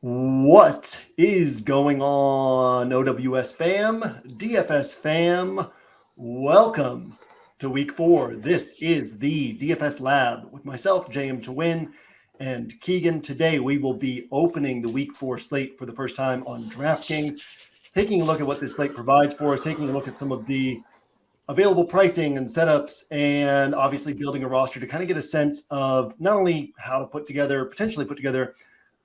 What is going on, OWS fam, DFS fam? Welcome to week 4. This is the DFS Lab with myself, JM to Win, and Keegan. Today we will be opening the week 4 slate for the first time on Draftkings, taking a look at what this slate provides for us, taking a look at some of the available pricing and setups, and obviously building a roster to kind of get a sense of not only how to potentially put together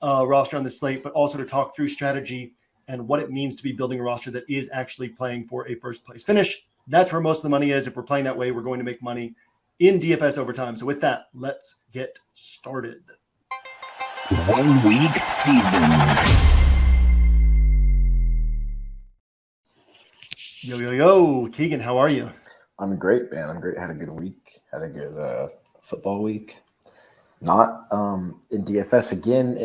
roster on the slate, but also to talk through strategy and what it means to be building a roster that is actually playing for a first place finish. That's where most of the money is. If we're playing that way, we're going to make money in DFS over time. So with that, let's get started. 1 week season. Yo, Keegan, how are you? I'm great, man. I'm great. Had a good week. Had a good football week. Not in DFS again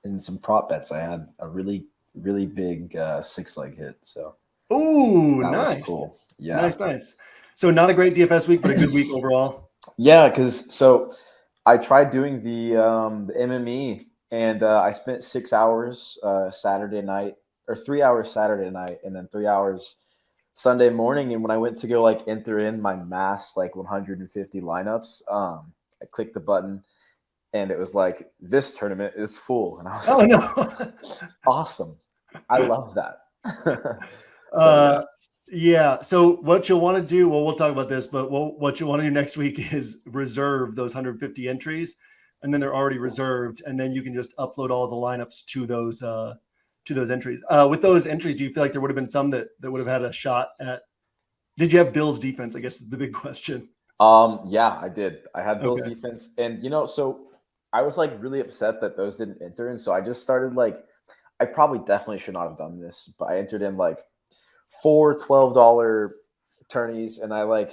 in some prop bets. I had a really big 6-leg hit. So Ooh, that nice. was cool. Yeah. Nice. So not a great DFS week, but a good week overall. Yeah, because I tried doing the MME and I spent 6 hours Saturday night, or 3 hours Saturday night, and then 3 hours Sunday morning. And when I went to go enter in my mass 150 lineups, I clicked the button. And it was like, this tournament is full. And I was no. Awesome. I love that. Yeah. So what you'll want to do, well, we'll talk about this, but what you'll want to do next week is reserve those 150 entries. And then they're already reserved. And then you can just upload all the lineups to those entries. With those entries, do you feel like there would have been some that would have had a shot at, did you have Bills defense? I guess is the big question. Yeah, I did. I had Bills defense. And, so I was really upset that those didn't enter. And so I just started I probably definitely should not have done this, but I entered in 4 $12 tourneys, and I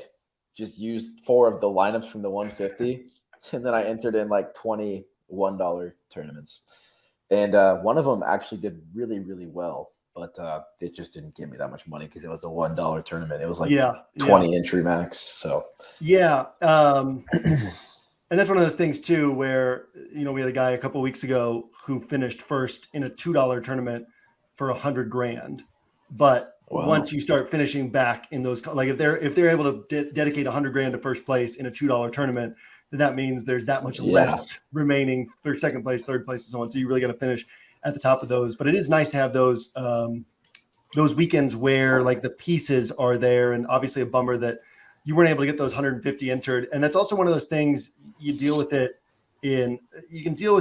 just used 4 of the lineups from the 150. And then I entered in 20 $1 tournaments. And one of them actually did really, really well, but it just didn't give me that much money because it was a $1 tournament. It was 20 entry max. So yeah. And that's one of those things too, where, we had a guy a couple of weeks ago who finished first in a $2 tournament for $100,000. But once you start finishing back in those, if they're able to dedicate $100,000 to first place in a $2 tournament, then that means there's that much less remaining for second place, third place, and so on. So you really got to finish at the top of those. But it is nice to have those weekends where the pieces are there, and obviously a bummer that you weren't able to get those 150 entered. And that's also one of those things you can deal with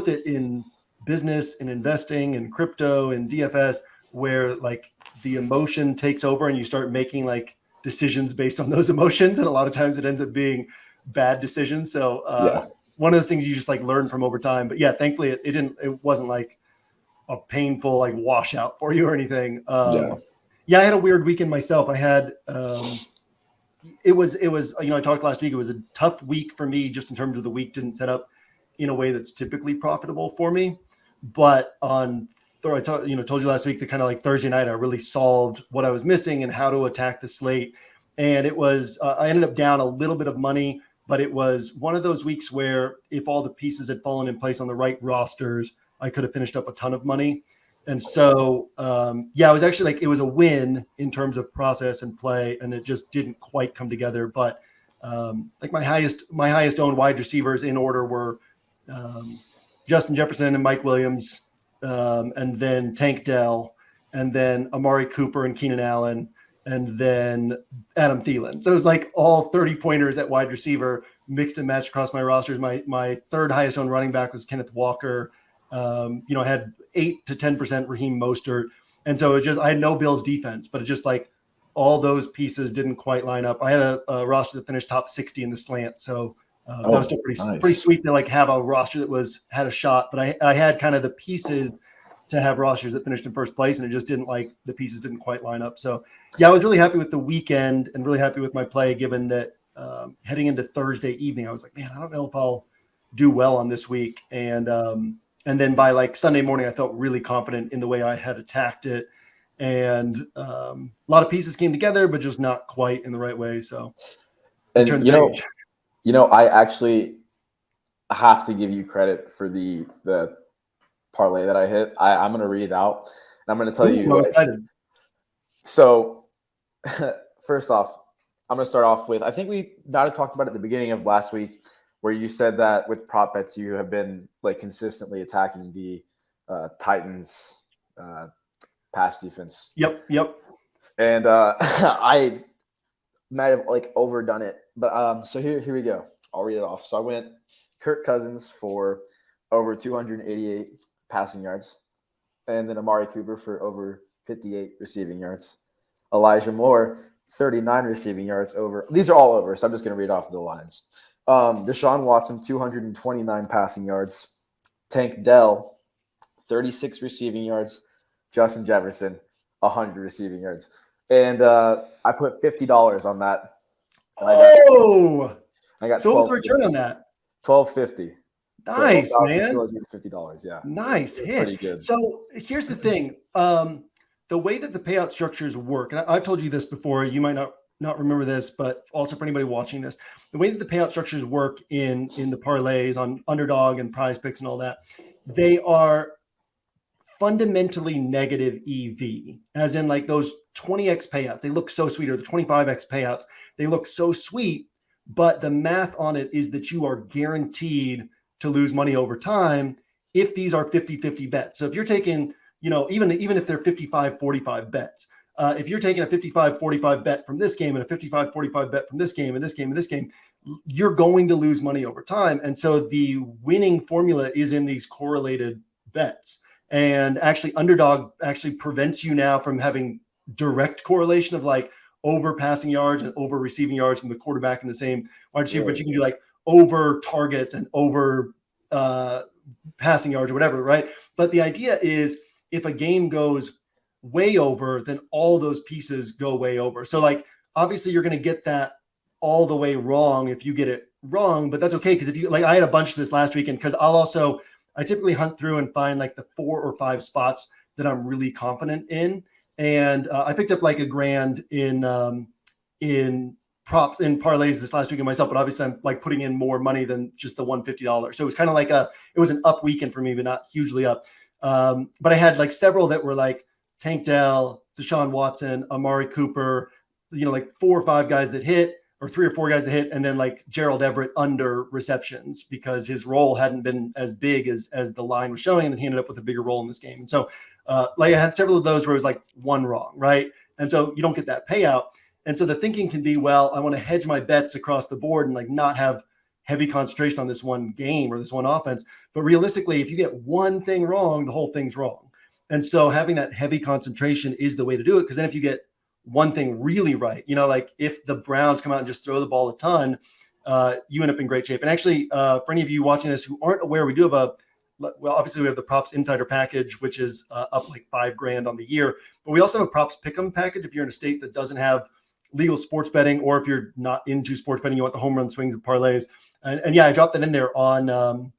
it in business and investing and crypto and DFS, where the emotion takes over and you start making decisions based on those emotions. And a lot of times it ends up being bad decisions. So one of those things you just learn from over time. But yeah, thankfully it wasn't a painful washout for you or anything. I had a weird weekend myself. I had, it was, I talked last week, it was a tough week for me just in terms of the week didn't set up in a way that's typically profitable for me. But I told you last week that kind of Thursday night, I really solved what I was missing and how to attack the slate. And it was, I ended up down a little bit of money, but it was one of those weeks where if all the pieces had fallen in place on the right rosters, I could have finished up a ton of money. And so, it was actually it was a win in terms of process and play, and it just didn't quite come together. But my highest owned wide receivers in order were Justin Jefferson and Mike Williams, and then Tank Dell, and then Amari Cooper and Keenan Allen, and then Adam Thielen. So it was all 30 pointers at wide receiver mixed and matched across my rosters. My third highest owned running back was Kenneth Walker. I had 8 to 10% Raheem Mostert. And so I had no Bills defense, but it just all those pieces didn't quite line up. I had a roster that finished top 60 in the slant. So that was still pretty sweet to have a roster that had a shot, but I had kind of the pieces to have rosters that finished in first place, and it just didn't the pieces didn't quite line up. So I was really happy with the weekend and really happy with my play, given that heading into Thursday evening, I was man, I don't know if I'll do well on this week. And then by Sunday morning, I felt really confident in the way I had attacked it. And a lot of pieces came together, but just not quite in the right way. So, and I actually have to give you credit for the parlay that I hit. I'm going to read it out. And I'm going to tell you. I'm excited. So first off, I'm going to start off with, I think we might have talked about it at the beginning of last week, where you said that with prop bets, you have been like consistently attacking the Titans pass defense. Yep. And I might have like overdone it, but so here we go. I'll read it off. So I went Kirk Cousins for over 288 passing yards, and then Amari Cooper for over 58 receiving yards. Elijah Moore, 39 receiving yards over. These are all over, so I'm just going to read off the lines. Deshaun Watson, 229 passing yards. Tank Dell, 36 receiving yards. Justin Jefferson, 100 receiving yards. And I put $50 on that. I got so what was the return on that? $12.50. Nice, so man. $250, yeah. Nice hit. Pretty good. So here's the thing. The way that the payout structures work, and I've told you this before, you might not remember this, but also for anybody watching this, the way that the payout structures work in the parlays on Underdog and Prize Picks and all that, they are fundamentally negative EV, as in like those 20x payouts. They look so sweet, or the 25x payouts. They look so sweet, but the math on it is that you are guaranteed to lose money over time if these are 50-50 bets. So if you're taking, even if they're 55-45 bets, if you're taking a 55-45 bet from this game and a 55-45 bet from this game and this game and this game, you're going to lose money over time. And so the winning formula is in these correlated bets. And actually, Underdog actually prevents you now from having direct correlation of like over passing yards and over receiving yards from the quarterback in the same wide receiver, but you can do like over targets and over passing yards or whatever, right? But the idea is if a game goes way over, then all those pieces go way over. So like, obviously you're going to get that all the way wrong if you get it wrong, but that's okay. Because if you like, I had a bunch of this last weekend because I typically hunt through and find like the 4 or 5 spots that I'm really confident in. And I picked up like $1,000 in props in parlays this last weekend myself, but obviously I'm like putting in more money than just the $150. So it was kind of like it was an up weekend for me, but not hugely up. But I had like several that were like Tank Dell, Deshaun Watson, Amari Cooper, like 4 or 5 guys that hit, or 3 or 4 guys that hit, and then like Gerald Everett under receptions because his role hadn't been as big as the line was showing, and then he ended up with a bigger role in this game. And so like I had several of those where it was like one wrong, right? And so you don't get that payout. And so the thinking can be, well, I want to hedge my bets across the board and like not have heavy concentration on this one game or this one offense. But realistically, if you get one thing wrong, the whole thing's wrong. And so having that heavy concentration is the way to do it. Because then if you get one thing really right, like if the Browns come out and just throw the ball a ton, you end up in great shape. And actually, for any of you watching this who aren't aware, we do have obviously we have the props insider package, which is up like $5,000 on the year. But we also have a props pick'em package if you're in a state that doesn't have legal sports betting, or if you're not into sports betting, you want the home run swings of parlays. And yeah, I dropped that in there on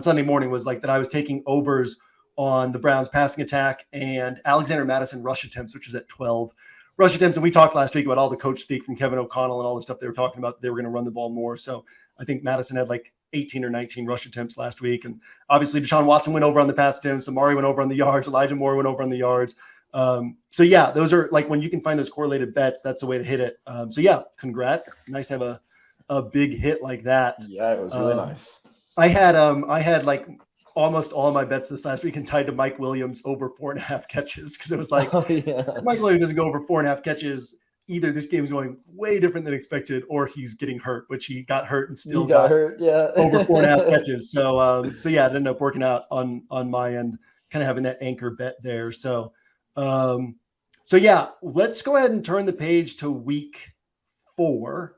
Sunday morning, was like that I was taking overs on the Browns passing attack and Alexander Madison rush attempts, which is at 12 rush attempts. And we talked last week about all the coach speak from Kevin O'Connell and all the stuff they were talking about. They were going to run the ball more. So I think Madison had like 18 or 19 rush attempts last week. And obviously Deshaun Watson went over on the pass attempts. Amari went over on the yards. Elijah Moore went over on the yards. So yeah, those are like when you can find those correlated bets, that's the way to hit it. So yeah, congrats. Nice to have a big hit like that. Yeah, it was really nice. I had like almost all of my bets this last week and tied to Mike Williams over 4.5 catches. Cause it was like, Mike Williams doesn't go over 4.5 catches. Either this game is going way different than expected, or he's getting hurt, which he got hurt and still got hurt. Yeah. Over 4.5 catches. So yeah, it ended up working out on my end, kind of having that anchor bet there. So yeah, let's go ahead and turn the page to week 4.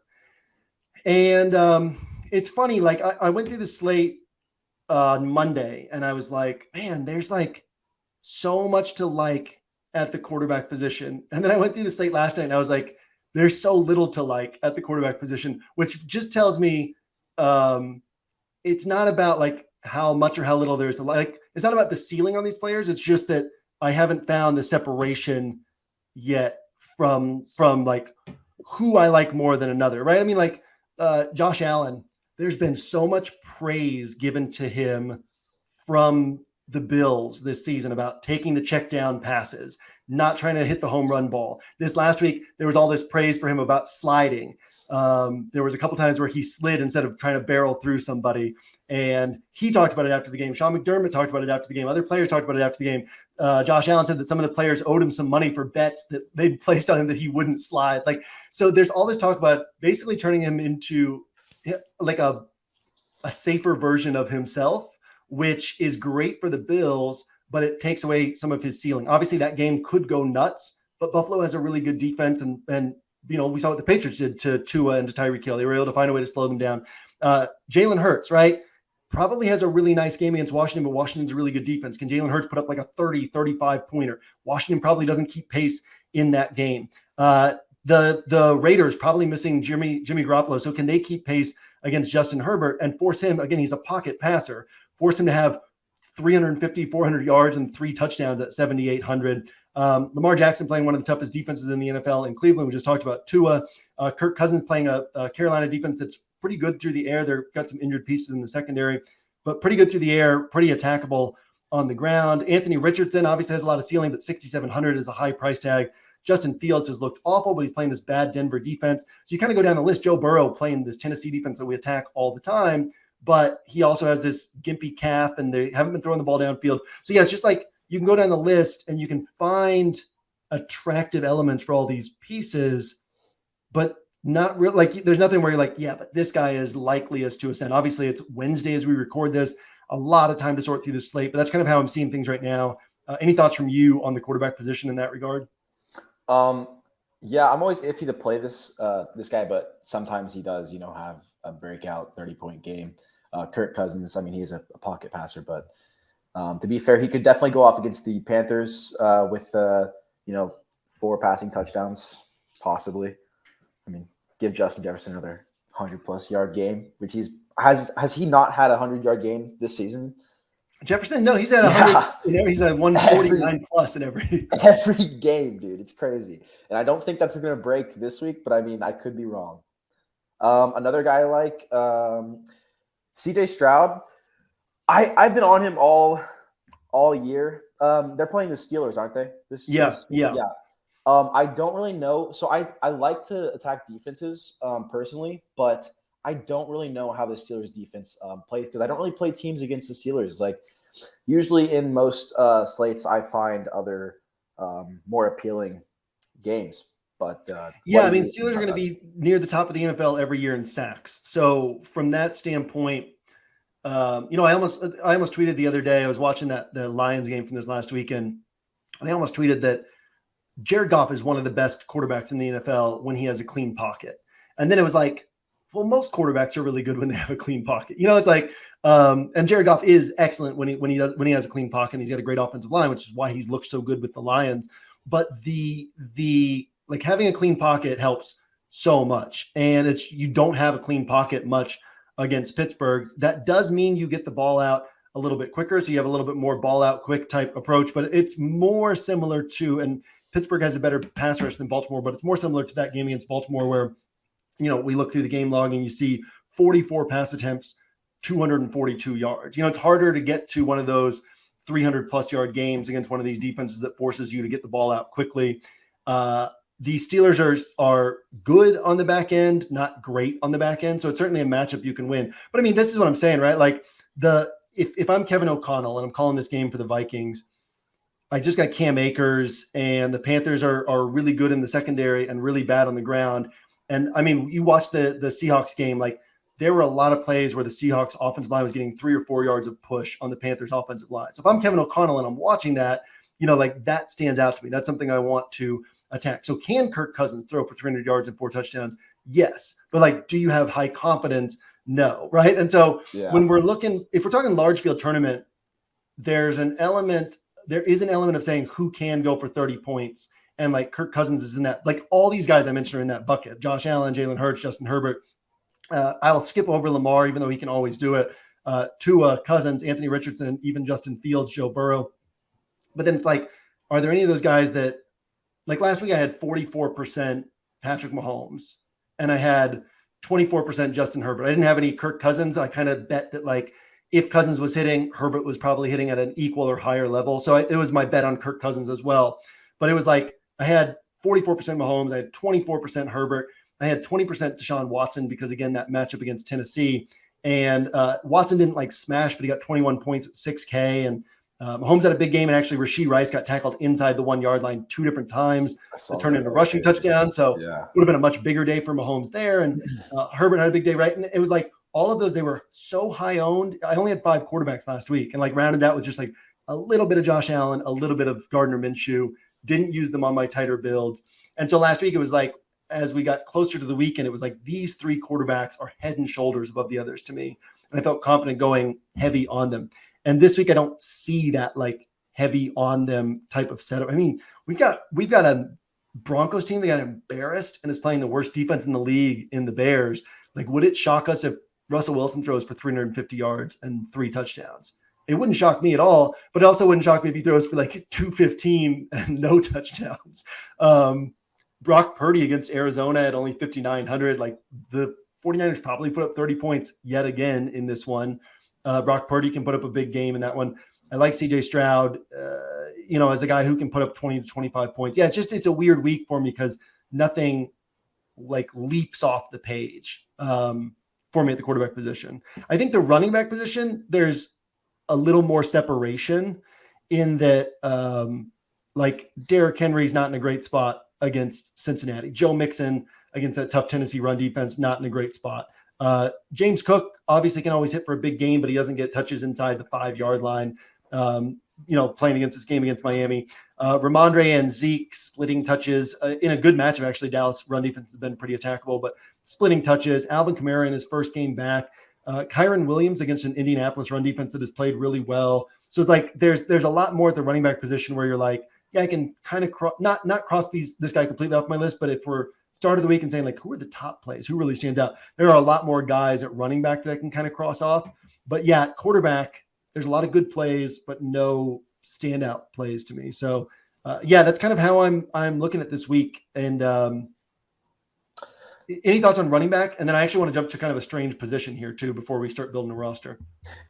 And it's funny, like I went through the slate on Monday and I was like, man, there's like so much to like at the quarterback position. And then I went through the slate last night and I was like, there's so little to like at the quarterback position, which just tells me it's not about like how much or how little there's to like. It's not about the ceiling on these players. It's just that I haven't found the separation yet from like who I like more than another, right? I mean, like Josh Allen, there's been so much praise given to him from the Bills this season about taking the check down passes, not trying to hit the home run ball. This last week, there was all this praise for him about sliding. There was a couple times where he slid instead of trying to barrel through somebody. And he talked about it after the game. Sean McDermott talked about it after the game. Other players talked about it after the game. Josh Allen said that some of the players owed him some money for bets that they'd placed on him that he wouldn't slide. Like, so there's all this talk about basically turning him into like a safer version of himself, which is great for the Bills, but it takes away some of his ceiling. Obviously that game could go nuts, but Buffalo has a really good defense. And you know, we saw what the Patriots did to Tua and to Tyreek Hill. They were able to find a way to slow them down. Jalen Hurts, right? Probably has a really nice game against Washington, but Washington's a really good defense. Can Jalen Hurts put up like a 30, 35 pointer? Washington probably doesn't keep pace in that game. The Raiders probably missing Jimmy Garoppolo. So can they keep pace against Justin Herbert and force him, again, he's a pocket passer, force him to have 350, 400 yards and 3 touchdowns at 7,800. Lamar Jackson playing one of the toughest defenses in the NFL in Cleveland. We just talked about Tua. Kirk Cousins playing a Carolina defense that's pretty good through the air. They've got some injured pieces in the secondary, but pretty good through the air, pretty attackable on the ground. Anthony Richardson obviously has a lot of ceiling, but 6,700 is a high price tag. Justin Fields has looked awful, but he's playing this bad Denver defense. So you kind of go down the list. Joe Burrow playing this Tennessee defense that we attack all the time, but he also has this gimpy calf and they haven't been throwing the ball downfield. So yeah, it's just like you can go down the list and you can find attractive elements for all these pieces, but not real. Like there's nothing where you're like, yeah, but this guy is likely as to ascend. Obviously it's Wednesday as we record this, a lot of time to sort through the slate, but that's kind of how I'm seeing things right now. Any thoughts from you on the quarterback position in that regard? Yeah, I'm always iffy to play this guy, but sometimes he does, have a breakout 30-point game. Kirk Cousins, I mean, he's a pocket passer, but to be fair, he could definitely go off against the Panthers with 4 passing touchdowns, possibly. I mean, give Justin Jefferson another 100+ yard game, which has he not had a 100-yard game this season? Jefferson, no, he's at 100. He's at 149 plus in every game, dude. It's crazy, and I don't think that's going to break this week. But I mean, I could be wrong. Another guy like C.J. Stroud, I've been on him all year. They're playing the Steelers, aren't they? Yeah. I don't really know. So I like to attack defenses personally, but I don't really know how the Steelers defense plays because I don't really play teams against the Steelers. Like usually in most slates, I find other more appealing games. But yeah, I mean, Steelers are going to be near the top of the NFL every year in sacks. So from that standpoint, I almost tweeted the other day. I was watching the Lions game from this last weekend, and I almost tweeted that Jared Goff is one of the best quarterbacks in the NFL when he has a clean pocket. And then it was like, well, most quarterbacks are really good when they have a clean pocket. It's like, and Jared Goff is excellent when he has a clean pocket. And he's got a great offensive line, which is why he's looked so good with the Lions. But the like having a clean pocket helps so much. And you don't have a clean pocket much against Pittsburgh. That does mean you get the ball out a little bit quicker. So you have a little bit more ball out quick type approach, but it's more similar to, and Pittsburgh has a better pass rush than Baltimore, but it's more similar to that game against Baltimore where, we look through the game log and you see 44 pass attempts, 242 yards. It's harder to get to one of those 300+ yard games against one of these defenses that forces you to get the ball out quickly. The Steelers are good on the back end, not great on the back end. So it's certainly a matchup you can win. But I mean, this is what I'm saying, right? Like if I'm Kevin O'Connell and I'm calling this game for the Vikings, I just got Cam Akers and the Panthers are really good in the secondary and really bad on the ground. And I mean, you watch the Seahawks game, like there were a lot of plays where the Seahawks offensive line was getting 3 or 4 yards of push on the Panthers offensive line. So if I'm Kevin O'Connell and I'm watching that, like that stands out to me. That's something I want to attack. So can Kirk Cousins throw for 300 yards and 4 touchdowns? Yes. But like, do you have high confidence? No. Right. And so when we're looking, if we're talking large field tournament, there is an element of saying who can go for 30 points. And like Kirk Cousins is in that, like all these guys I mentioned are in that bucket. Josh Allen, Jalen Hurts, Justin Herbert. I'll skip over Lamar, even though he can always do it. Tua, Cousins, Anthony Richardson, even Justin Fields, Joe Burrow. But then it's like, are there any of those guys that, like last week I had 44% Patrick Mahomes and I had 24% Justin Herbert. I didn't have any Kirk Cousins. I kind of bet that like if Cousins was hitting, Herbert was probably hitting at an equal or higher level. So it was my bet on Kirk Cousins as well. But it was like I had 44% Mahomes, I had 24% Herbert, I had 20% Deshaun Watson because, again, that matchup against Tennessee. And Watson didn't like smash, but he got 21 points at 6K. And Mahomes had a big game, and actually Rashee Rice got tackled inside the 1 yard line 2 different times. It turned into a rushing touchdown. So it would have been a much bigger day for Mahomes there. And Herbert had a big day, right? And it was like all of those, they were so high owned. I only had 5 quarterbacks last week and like rounded out with just like a little bit of Josh Allen, a little bit of Gardner Minshew, didn't use them on my tighter builds. And so last week it was like, as we got closer to the weekend, it was like these 3 quarterbacks are head and shoulders above the others to me. And I felt confident going heavy on them. And this week I don't see that like heavy on them type of setup. I mean, we've got a Broncos team that got embarrassed and is playing the worst defense in the league in the Bears. Like, would it shock us if Russell Wilson throws for 350 yards and 3 touchdowns? It wouldn't shock me at all, but it also wouldn't shock me if he throws for like 215 and no touchdowns. Brock Purdy against Arizona at only 5,900. Like, the 49ers probably put up 30 points yet again in this one. Brock Purdy can put up a big game in that one. I like CJ Stroud, as a guy who can put up 20 to 25 points. Yeah, it's a weird week for me because nothing like leaps off the page for me at the quarterback position. I think the running back position, there's a little more separation in that like Derrick Henry's not in a great spot against Cincinnati. Joe Mixon against that tough Tennessee run defense, not in a great spot. James Cook obviously can always hit for a big game, but he doesn't get touches inside the 5-yard line. Playing against this game against Miami. Ramondre and Zeke splitting touches in a good matchup. Actually, Dallas run defense has been pretty attackable, but splitting touches. Alvin Kamara in his first game back. Kyron Williams against an Indianapolis run defense that has played really well. So it's like there's a lot more at the running back position where you're like, yeah, I can kind of not cross this guy completely off my list, but if we're start of the week and saying like, who are the top plays? Who really stands out? There are a lot more guys at running back that I can kind of cross off. But yeah, quarterback, there's a lot of good plays, but no standout plays to me. So that's kind of how I'm looking at this week. And any thoughts on running back? And then I actually want to jump to kind of a strange position here too before we start building a roster.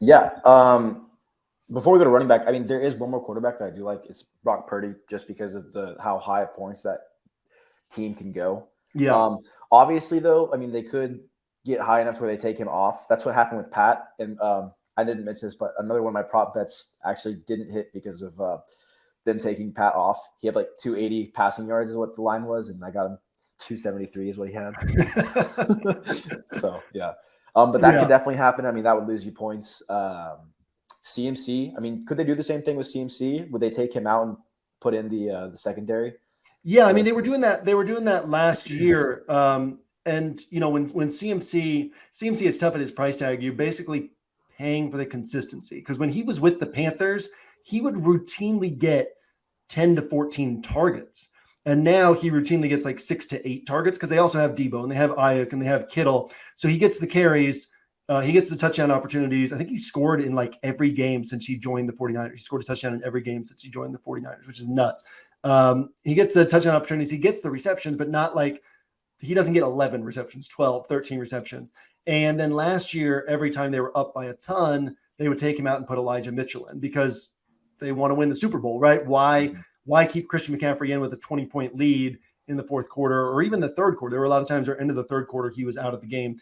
Yeah. Before we go to running back, I mean, there is one more quarterback that I do like. It's Brock Purdy, just because of how high of points that team can go. Yeah. Obviously, though, I mean, they could get high enough where they take him off. That's what happened with Pat. And I didn't mention this, but another one of my prop bets actually didn't hit because of them taking Pat off. He had like 280 passing yards is what the line was, and I got him 273 is what he had. So, yeah. But that could definitely happen. I mean, that would lose you points. CMC, I mean, could they do the same thing with CMC? Would they take him out and put in the secondary? Yeah, I mean, they were doing that. They were doing that last year. And when CMC, it's tough at his price tag. You're basically paying for the consistency, because when he was with the Panthers, he would routinely get 10 to 14 targets, and now he routinely gets like 6 to 8 targets because they also have Debo and they have Aiyuk and they have Kittle. So he gets the carries. He gets the touchdown opportunities. I think he scored in like every game since he joined the 49ers. He scored a touchdown in every game since he joined the 49ers, which is nuts. He gets the touchdown opportunities. He gets the receptions, but not like he doesn't get 11 receptions, 12, 13 receptions. And then last year, every time they were up by a ton, they would take him out and put Elijah Mitchell in because they want to win the Super Bowl, right? Why keep Christian McCaffrey in with a 20-point lead in the fourth quarter or even the third quarter? There were a lot of times where end of the third quarter, he was out of the game.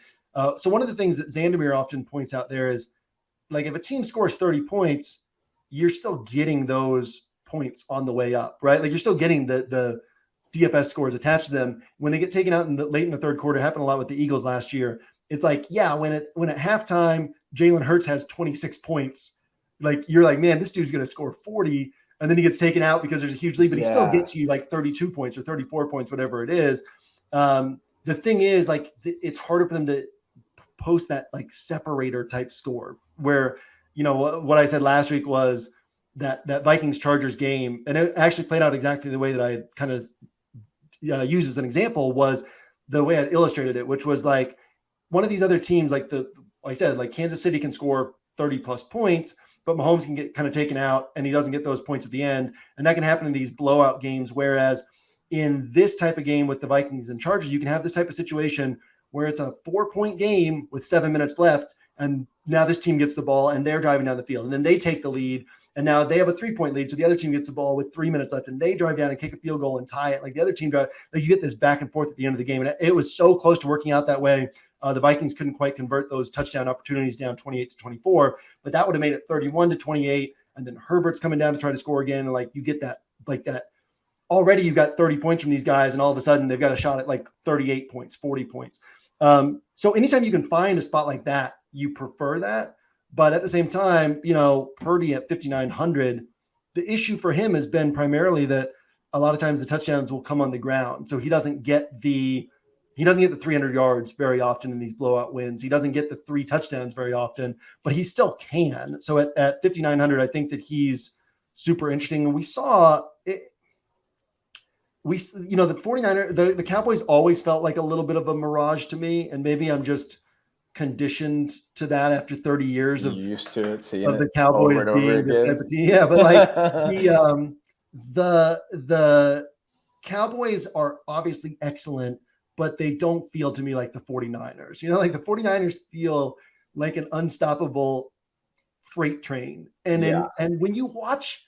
So one of the things that Zandermeer often points out there is, like, if a team scores 30 points, you're still getting those points on the way up, right? Like, you're still getting the DFS scores attached to them. When they get taken out late in the third quarter, happened a lot with the Eagles last year. It's like, yeah, when at halftime, Jalen Hurts has 26 points, like, you're like, man, this dude's going to score 40. And then he gets taken out because there's a huge lead, but he still gets you like 32 points or 34 points, whatever it is. The thing is, like, it's harder for them to post that like separator type score where, what I said last week was that Vikings Chargers game, and it actually played out exactly the way that I kind of used as an example, was the way I illustrated it, which was like one of these other teams, like I said, like Kansas City can score 30 plus points, but Mahomes can get kind of taken out and he doesn't get those points at the end. And that can happen in these blowout games. Whereas in this type of game with the Vikings and Chargers, you can have this type of situation where it's a 4-point game with 7 minutes left And now this team gets the ball and they're driving down the field, and then they take the lead. And now they have a 3-point lead. So the other team gets the ball with 3 minutes left and they drive down and kick a field goal and tie it. Like the other team drive, like you get this back and forth at the end of the game. And it was so close to working out that way. The Vikings couldn't quite convert those touchdown opportunities down 28-24, but that would have made it 31-28. And then Herbert's coming down to try to score again. And like you get that, like that already you've got 30 points from these guys. And all of a sudden they've got a shot at like 38 points, 40 points. So anytime you can find a spot like that, you prefer that. But at the same time, Purdy at 5,900, the issue for him has been primarily that a lot of times the touchdowns will come on the ground. So he doesn't get the 300 yards very often in these blowout wins. He doesn't get the 3 touchdowns very often, but he still can. So at 5,900, I think that he's super interesting. And we saw it. The 49ers, the Cowboys always felt like a little bit of a mirage to me. And maybe I'm just conditioned to that after 30 years of used to it, seeing of the Cowboys being this type of team. Yeah, but like the Cowboys are obviously excellent, but they don't feel to me like the 49ers. Like the 49ers feel like an unstoppable freight train. And when you watch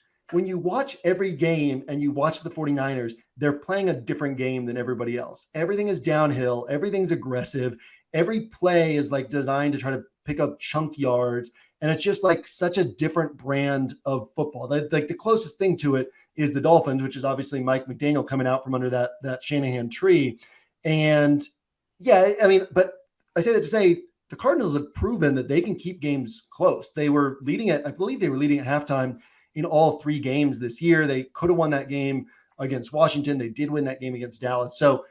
every game and you watch the 49ers, they're playing a different game than everybody else. Everything is downhill, everything's aggressive. Every play is like designed to try to pick up chunk yards. And it's just like such a different brand of football. Like the closest thing to it is the Dolphins, which is obviously Mike McDaniel coming out from under that Shanahan tree. And yeah, I mean, but I say that to say the Cardinals have proven that they can keep games close. They were leading I believe they were leading at halftime in all 3 games this year. They could have won that game against Washington. They did win that game against Dallas. So,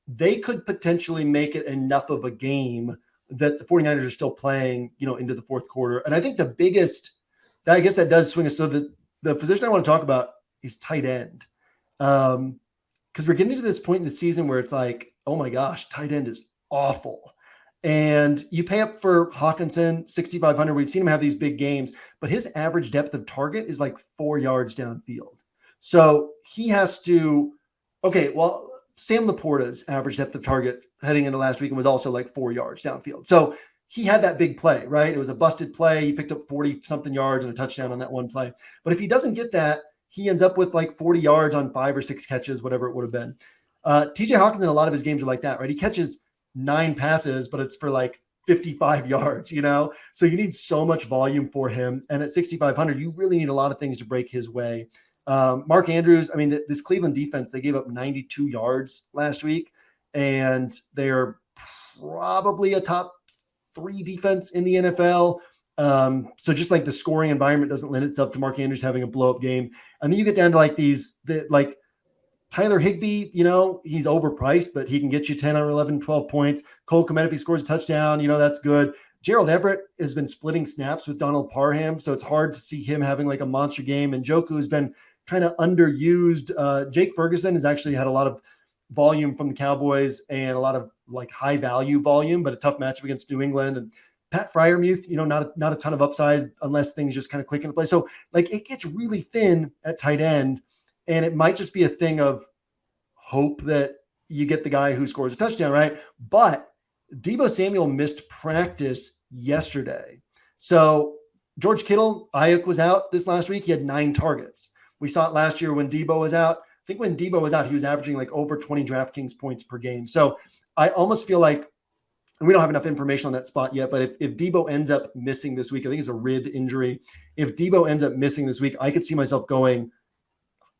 they could potentially make it enough of a game that the 49ers are still playing, into the fourth quarter. And I think the biggest, I guess that does swing us. So the position I want to talk about is tight end. Because we're getting to this point in the season where it's like, oh my gosh, tight end is awful. And you pay up for Hawkinson, 6,500. We've seen him have these big games, but his average depth of target is like 4 yards downfield. So he has to, Sam Laporta's average depth of target heading into last week was also like 4 yards downfield. So he had that big play, right? It was a busted play. He picked up 40-something yards and a touchdown on that one play. But if he doesn't get that, he ends up with like 40 yards on 5 or 6 catches, whatever it would have been. TJ Hawkins in a lot of his games are like that, right? He catches 9 passes, but it's for like 55 yards, So you need so much volume for him. And at 6,500, you really need a lot of things to break his way. Mark Andrews, I mean, this Cleveland defense, they gave up 92 yards last week, and they're probably a top 3 defense in the NFL. So just like the scoring environment doesn't lend itself to Mark Andrews having a blow-up game. And then you get down to like like Tyler Higbee, he's overpriced, but he can get you 10 or 11, 12 points. Cole Kmet, if he scores a touchdown, that's good. Gerald Everett has been splitting snaps with Donald Parham, so it's hard to see him having like a monster game. And Njoku has been kind of underused. Jake Ferguson has actually had a lot of volume from the Cowboys and a lot of like high value volume, but a tough matchup against New England. And Pat Freiermuth, not a ton of upside unless things just kind of click into place. So like it gets really thin at tight end, and it might just be a thing of hope that you get the guy who scores a touchdown, right? But Deebo Samuel missed practice yesterday. So George Kittle, Aiyuk was out this last week. He had 9 targets. We saw it last year when Deebo was out. I think when Deebo was out, he was averaging like over 20 DraftKings points per game. So I almost feel like, and we don't have enough information on that spot yet, but if Deebo ends up missing this week, I think it's a rib injury. If Deebo ends up missing this week, I could see myself going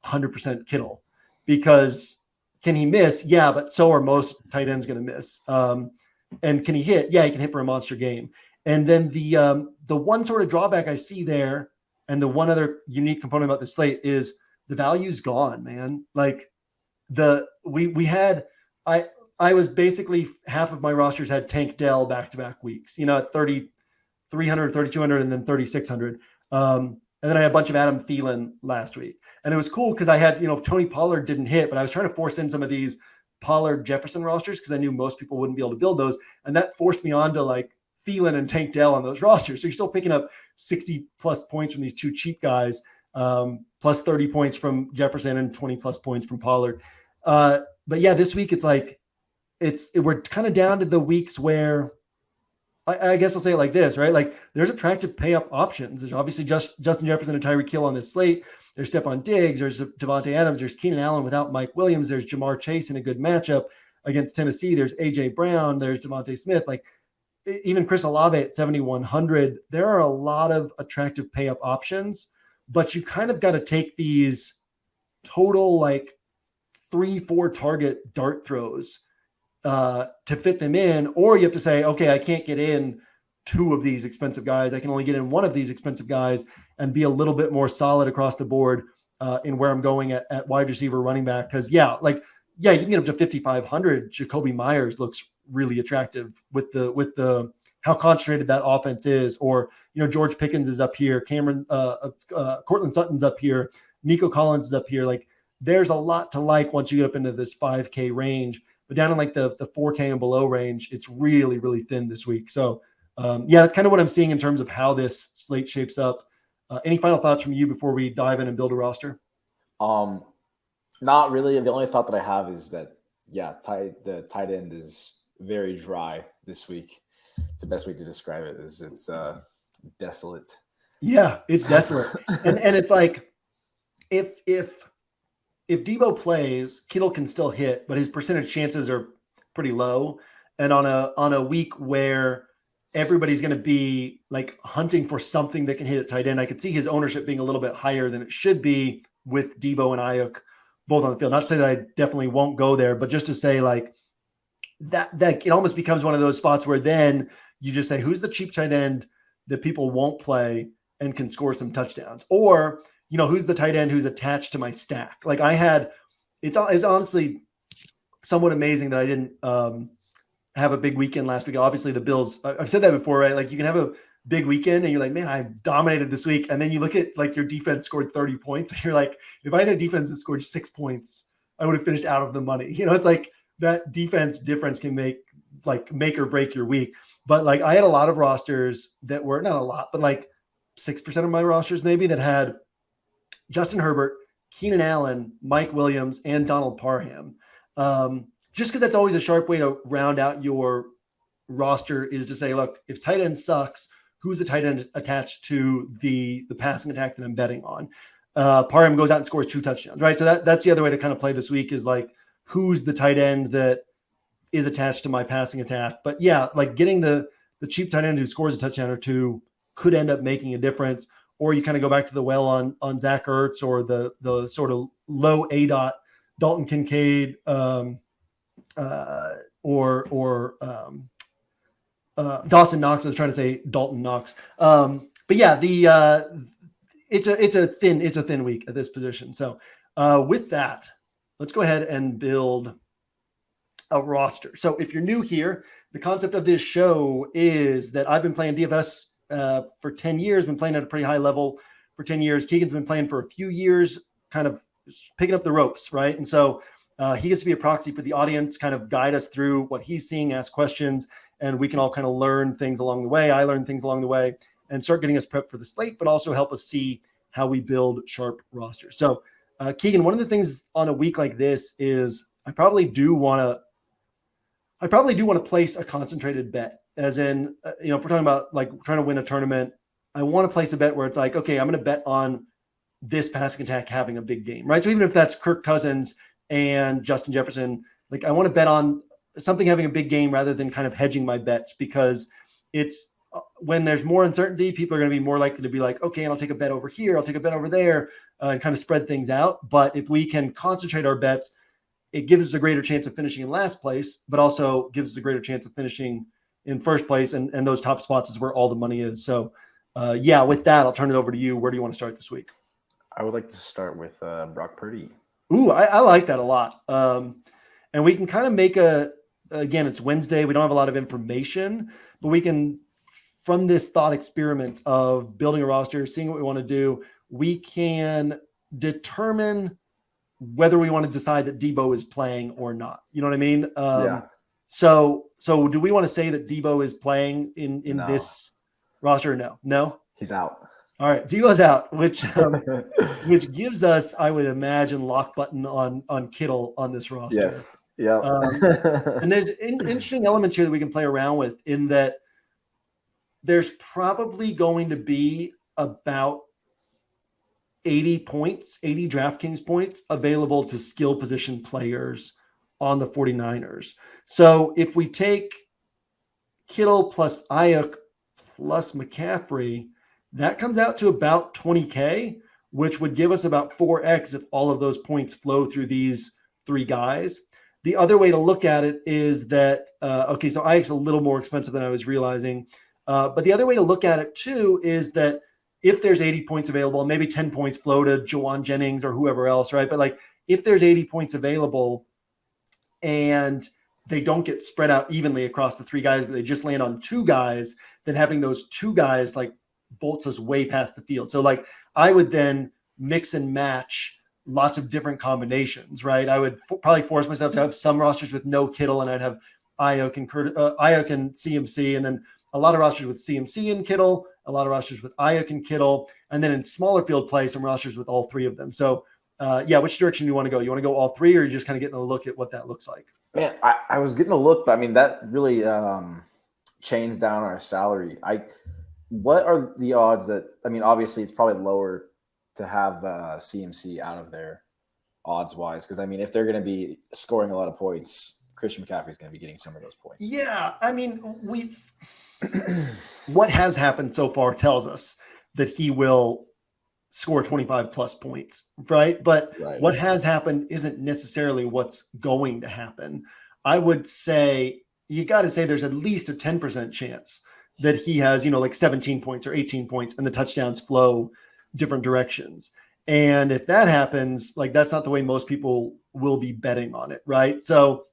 100% Kittle, because can he miss? Yeah, but so are most tight ends going to miss. And can he hit? Yeah, he can hit for a monster game. And then the one sort of drawback I see there, and the one other unique component about the slate, is the value's gone, man. Like I was basically half of my rosters had Tank Dell back-to-back weeks, at 3,300, 3,200, and then 3,600. And then I had a bunch of Adam Thielen last week. And it was cool because I had, Tony Pollard didn't hit, but I was trying to force in some of these Pollard Jefferson rosters because I knew most people wouldn't be able to build those. And that forced me on to like Thielen and Tank Dell on those rosters. So you're still picking up 60 plus points from these 2 cheap guys, plus 30 points from Jefferson and 20 plus points from Pollard. But yeah, this week it's like, we're kind of down to the weeks where I guess I'll say it like this, right? Like there's attractive pay up options. There's obviously Justin Jefferson and Tyreek Hill on this slate. There's Stephon Diggs. There's Devontae Adams. There's Keenan Allen without Mike Williams. There's Jamar Chase in a good matchup against Tennessee. There's AJ Brown. There's Devontae Smith. Like even Chris Olave at 7,100. There are a lot of attractive pay up options, but you kind of got to take these total like 3-4 target dart throws to fit them in, or you have to say, okay, I can't get in 2 of these expensive guys. I can only get in 1 of these expensive guys and be a little bit more solid across the board in where I'm going at wide receiver, running back. Because you can get up to 5,500. Jacoby Myers looks really attractive with the how concentrated that offense is. Or George Pickens is up here, Cortland Sutton's up here, Nico Collins is up here. Like there's a lot to like once you get up into this 5K range. But down in like the 4K and below range, it's really, really thin this week. So, that's kind of what I'm seeing in terms of how this slate shapes up. Any final thoughts from you before we dive in and build a roster? Not really. The only thought that I have is that, the tight end is very dry this week. It's the best way to describe it. It's desolate. Yeah, it's desolate. and it's like if Debo plays, Kittle can still hit, but his percentage chances are pretty low. And on a week where everybody's going to be like hunting for something that can hit at tight end, I could see his ownership being a little bit higher than it should be with Debo and Aiyuk both on the field. Not to say that I definitely won't go there, but just to say like that it almost becomes one of those spots where then you just say, who's the cheap tight end that people won't play and can score some touchdowns? Or who's the tight end who's attached to my stack? Like it's honestly somewhat amazing that I didn't have a big weekend last week. Obviously the Bills, I've said that before, right? Like you can have a big weekend and you're like, man, I dominated this week. And then you look at like your defense scored 30 points. And you're like, if I had a defense that scored 6 points, I would have finished out of the money. It's like that defense difference can make or break your week. But like I had a lot of rosters that were not a lot, but like 6% of my rosters maybe that had Justin Herbert, Keenan Allen, Mike Williams, and Donald Parham. Just because that's always a sharp way to round out your roster is to say, look, if tight end sucks, who's the tight end attached to the passing attack that I'm betting on? Parham goes out and scores 2 touchdowns, right? So that's the other way to kind of play this week is like, who's the tight end that is attached to my passing attack? But yeah, like getting the cheap tight end who scores a touchdown or 2 could end up making a difference. Or you kind of go back to the well on Zach Ertz or the sort of low ADOT Dalton Kincaid or Dawson Knox. I was trying to say Dalton Knox. But yeah, it's a thin week at this position. So with that, let's go ahead and build a roster. So if you're new here, the concept of this show is that I've been playing DFS for 10 years, been playing at a pretty high level for 10 years. Keegan's been playing for a few years, kind of picking up the ropes, right? And so he gets to be a proxy for the audience, kind of guide us through what he's seeing, ask questions, and we can all kind of learn things along the way. I learn things along the way and start getting us prepped for the slate, but also help us see how we build sharp rosters. So Keegan, one of the things on a week like this is I probably do want to place a concentrated bet. As in, if we're talking about like trying to win a tournament, I want to place a bet where it's like, okay, I'm going to bet on this passing attack having a big game, right? So even if that's Kirk Cousins and Justin Jefferson, like I want to bet on something having a big game rather than kind of hedging my bets, because it's when there's more uncertainty, people are going to be more likely to be like, okay, and I'll take a bet over here, I'll take a bet over there, and kind of spread things out. But if we can concentrate our bets, it gives us a greater chance of finishing in last place, but also gives us a greater chance of finishing in first place. And those top spots is where all the money is. So with that, I'll turn it over to you. Where do you want to start this week? I would like to start with Brock Purdy. Ooh, I like that a lot. And we can kind of make again, it's Wednesday. We don't have a lot of information, but we can, from this thought experiment of building a roster, seeing what we want to do, we can determine whether we want to decide that Debo is playing or not. You know what I mean? Yeah. So do we want to say that Debo is playing in no. This roster? Or no, he's out. All right, Debo's out, which gives us, I would imagine, lock button on Kittle on this roster. Yes. Yeah. And there's interesting elements here that we can play around with in that there's probably going to be about 80 DraftKings points available to skill position players on the 49ers. So if we take Kittle plus Aiyuk plus McCaffrey, that comes out to about 20K, which would give us about 4X if all of those points flow through these three guys. The other way to look at it is that, so Aiyuk's a little more expensive than I was realizing. But the other way to look at it too is that if there's 80 points available, maybe 10 points flow to Jawan Jennings or whoever else, right? But like if there's 80 points available and they don't get spread out evenly across the three guys, but they just land on two guys, then having those two guys like bolts us way past the field. So like I would then mix and match lots of different combinations, right? I would probably force myself to have some rosters with no Kittle, and I'd have Aiyuk and CMC, and then a lot of rosters with CMC and Kittle, a lot of rosters with Aiyuk and Kittle, and then in smaller field play, some rosters with all three of them. So which direction do you want to go? You want to go all three, or are you just kind of getting a look at what that looks like? Man, I was getting a look, but I mean, that really chains down our salary. What are the odds that, I mean, obviously it's probably lower to have CMC out of there odds wise, because I mean, if they're going to be scoring a lot of points, Christian McCaffrey is going to be getting some of those points. Yeah, I mean, what has happened so far tells us that he will score 25 plus points, right? But what has happened isn't necessarily what's going to happen. I would say you got to say there's at least a 10% chance that he has, like 17 points or 18 points and the touchdowns flow different directions. And if that happens, like that's not the way most people will be betting on it, right? So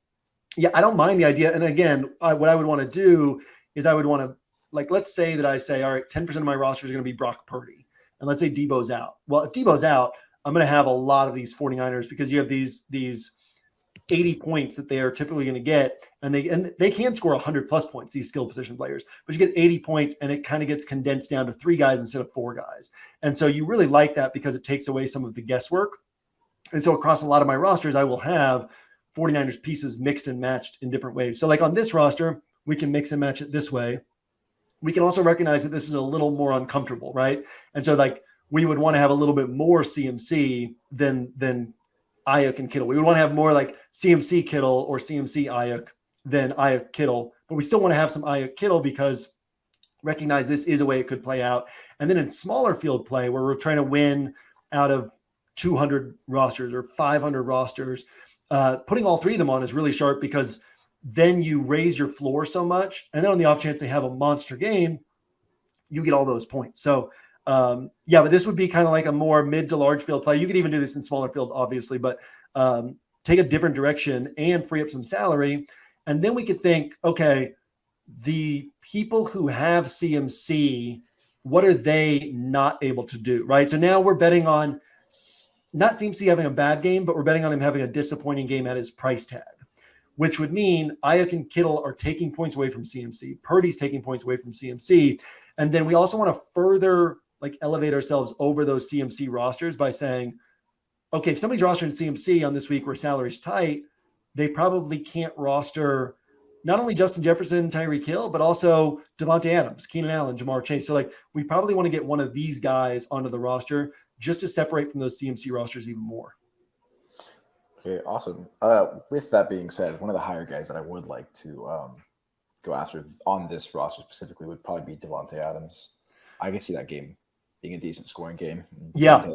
yeah, I don't mind the idea. And again, what I would want to do is I would want to, like, let's say that I say, all right, 10% of my roster is going to be Brock Purdy. And let's say Debo's out. Well, if Debo's out, I'm going to have a lot of these 49ers because you have these 80 points that they are typically going to get. And they can score 100 plus points, these skill position players, but you get 80 points and it kind of gets condensed down to 3 guys instead of 4 guys. And so you really like that because it takes away some of the guesswork. And so across a lot of my rosters, I will have 49ers pieces mixed and matched in different ways. So like on this roster, we can mix and match it this way. We can also recognize that this is a little more uncomfortable, right? And so like we would want to have a little bit more CMC than Aiyuk and Kittle. We would want to have more like CMC Kittle or CMC Aiyuk than Aiyuk Kittle, but we still want to have some Aiyuk Kittle because recognize this is a way it could play out. And then in smaller field play where we're trying to win out of 200 rosters or 500 rosters, putting all 3 of them on is really sharp because then you raise your floor so much. And then on the off chance they have a monster game, you get all those points. So but this would be kind of like a more mid to large field play. You could even do this in smaller field, obviously, but take a different direction and free up some salary. And then we could think, okay, the people who have CMC, what are they not able to do, right? So now we're betting on not CMC having a bad game, but we're betting on him having a disappointing game at his price tag, which would mean Aiyuk and Kittle are taking points away from CMC. Purdy's taking points away from CMC. And then we also want to further like elevate ourselves over those CMC rosters by saying, okay, if somebody's rostering CMC on this week where salary's tight, they probably can't roster not only Justin Jefferson, Tyreek Hill, but also Devontae Adams, Keenan Allen, Jamar Chase. So like we probably want to get one of these guys onto the roster just to separate from those CMC rosters even more. Okay, awesome. With that being said, one of the higher guys that I would like to go after on this roster specifically would probably be Devontae Adams. I can see that game being a decent scoring game. Yeah.